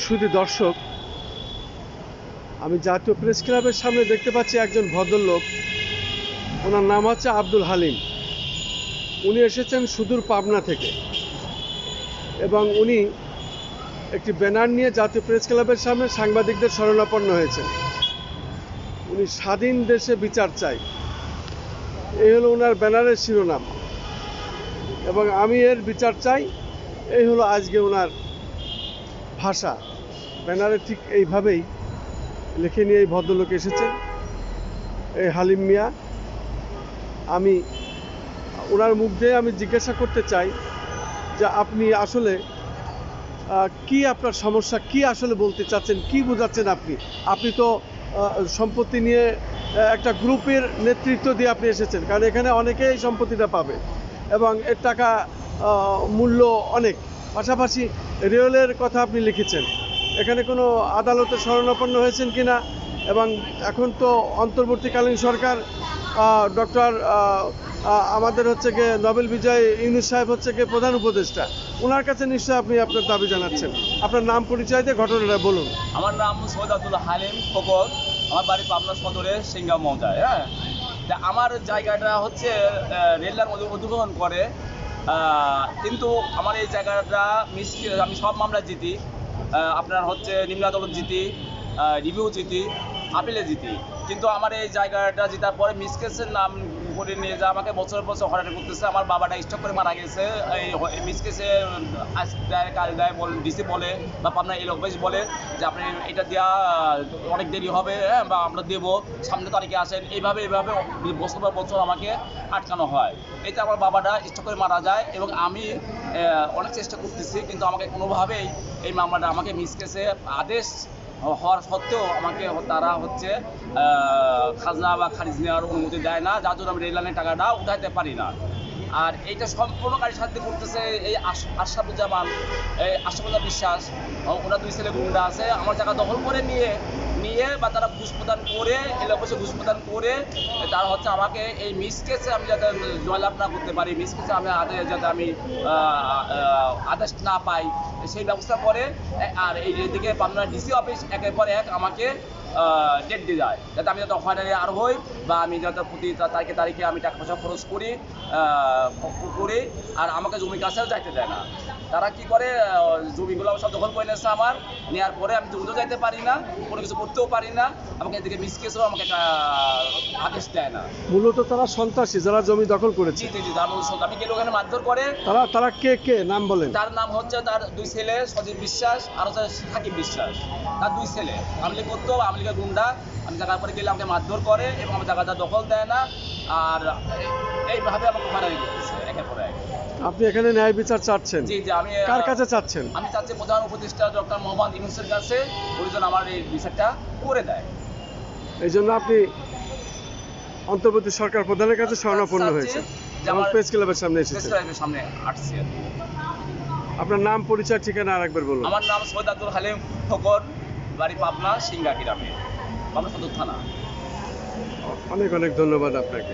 সুধী দর্শক, আমি জাতীয় প্রেস ক্লাবের সামনে দেখতে পাচ্ছি একজন ভদ্রলোক। ওনার নাম হচ্ছে আব্দুল হালিম। উনি এসেছেন সুদূর পাবনা থেকে এবং উনি একটি ব্যানার নিয়ে জাতীয় প্রেস ক্লাবের সামনে সাংবাদিকদের শরণাপন্ন হয়েছেন। উনি স্বাধীন দেশে বিচার চাই, এই হলো ওনার ব্যানারের শিরোনাম, এবং আমি এর বিচার চাই, এই হলো আজকে ওনার ভাষা। ব্যানারে ঠিক এইভাবেই লিখে নিয়ে এই ভদ্রলোক এসেছেন, এই হালিম মিয়া। আমি ওনার মুখ দিয়ে আমি জিজ্ঞাসা করতে চাই যে আপনি আসলে কি আপনার সমস্যা, কি আসলে বলতে চাচ্ছেন, কি বোঝাচ্ছেন আপনি? আপনি তো সম্পত্তি নিয়ে একটা গ্রুপের নেতৃত্ব দিয়ে আপনি এসেছেন, কারণ এখানে অনেকেই এই সম্পত্তিটা পাবে এবং এর টাকা মূল্য অনেক। পাশাপাশি রেলের কথা আপনি লিখেছেন। এখানে কোনো আদালতে শরণাপন্ন হয়েছেন কিনা, এবং এখন তো অন্তর্বর্তীকালীন সরকার, ডক্টর আমাদের হচ্ছে গিয়ে নোবেল বিজয় ইউনূস সাহেব হচ্ছে গিয়ে প্রধান উপদেষ্টা, ওনার কাছে নিশ্চয়ই আপনি আপনার দাবি জানাচ্ছেন। আপনার নাম পরিচয় দিয়ে ঘটনাটা বলুন। আমার নাম সৈয়দ আব্দুল হালিম ফকর, আমার বাড়ি পাবনা সদরে সিংগাম মৌজায়। হ্যাঁ, তা আমার জায়গাটা হচ্ছে রেললার মধ্যে অধিগ্রহণ করে, কিন্তু আমার এই জায়গাটা আমি সব মামলা জিতি। আপনার হচ্ছে নিম্ন আদালত জিতি, রিভিউ জিতি, আপিলে জিতি, কিন্তু আমার এই জায়গাটা জেতার পরে মিসকেসের নাম করে নিয়ে যা আমাকে বছর বছর হয়রানি করতেছে। আমার বাবাটা স্ট্রোক করে মারা গেছে এই মিসকেসে। আজ দেয় কাল দেয় ডিসি বলে বা আপনার এই অফিস বলে যে আপনি এটা দেওয়া অনেক দেরি হবে, হ্যাঁ, বা আমরা দেবো সামনে তারিখে আসেন। এইভাবে বছর পর বছর আমাকে আটকানো হয়। এতে আমার বাবাটা স্ট্রোক করে মারা যায় এবং আমি অনেক চেষ্টা করতেছি, কিন্তু আমাকে কোনোভাবেই এই মামলাটা আমাকে মিসকেসে আদেশ হওয়ার সত্ত্বেও আমাকে তারা হচ্ছে খাজনা বা খারিজ নেওয়ার অনুমতি দেয় না, যার জন্য আমি রেল লাইনের টাকাটা উঠাইতে পারি না। আর এইটা সম্পূর্ণ কাজের সাথে করতেছে এই আশরাফুজ্জামান, এই আশরাফুজ্জামান বিশ্বাস। ওরা দুই ছেলে গুন্ডা আছে, আমার জায়গা দখল করে নিয়ে বা তারা ঘুষ প্রদান করে, এলে অবশ্যই ঘুষ প্রদান করে তারা হচ্ছে আমাকে এই মিসকেসে আমি যাতে জয়লাভ না করতে পারি, মিসকেসে আমি যাতে আমি আদেশ না পাই সেই ব্যবস্থা করে। আর এই দিকে পাবনা ডিসি অফিস একের পর এক আমাকে ডেট দিয়ে যায়, যাতে আমি যাতে হয়রানি আর হই, বা আমি যাতে প্রতি তারিখে আমি টাকা পয়সা খরচ করি, আর আমাকে জমি কাছেও যাইতে দেয় না। তারা কি করে, জমিগুলো সব দখল করে নিয়েছে আমার, নেওয়ার পরে আমি জমিতেও যাইতে পারি না, কোনো কিছু করতেও পারি না। আমাকে এদিকে মিসকেসেও আমাকে একটা আদেশ দেয় না। মূলত তারা সন্ত্রাসী যারা জমি দখল করেছে। জি, আমি গেলে ওখানে মারধর করে। তারা কে নাম বলেন? তার নাম হচ্ছে, তার দুই ছেলে সজীব বিশ্বাস আর হচ্ছে সাকিব বিশ্বাস, তার দুই ছেলে আমলি করতো, আমলিকে গুন্ডা। আমি জায়গার পরে গেলে আমাকে মারধর করে এবং আমার জায়গাটা দখল দেয় না, আর এইভাবে আমাকে হয়রানি করতেছে একের পর এক। আপনি এখানে ন্যায় বিচার চাচ্ছেন? জি, আমি কার কাছে চাচ্ছেন? আমি চাচ্ছি প্রধান উপদেষ্টা ডক্টর মোহাম্মদ ইউনূসের কাছে, উনি যেন আমার এই বিচারটা করে দেয়। এই জন্য আপনি অন্তর্বর্তী সরকার প্রধানের কাছে শরণাপন্ন হয়েছে, যেমন প্রেস ক্লাবের সামনে এসেছে। সামনে আসছি। আপনার নাম পরিচয় ঠিকানা আরেকবার বলুন। আমার নাম সৈয়দ আব্দুল হালিম ফকর, বাড়ি পাবনা সিংগা গ্রামে, পাবনা সদর থানা। অনেক অনেক ধন্যবাদ আপনাকে।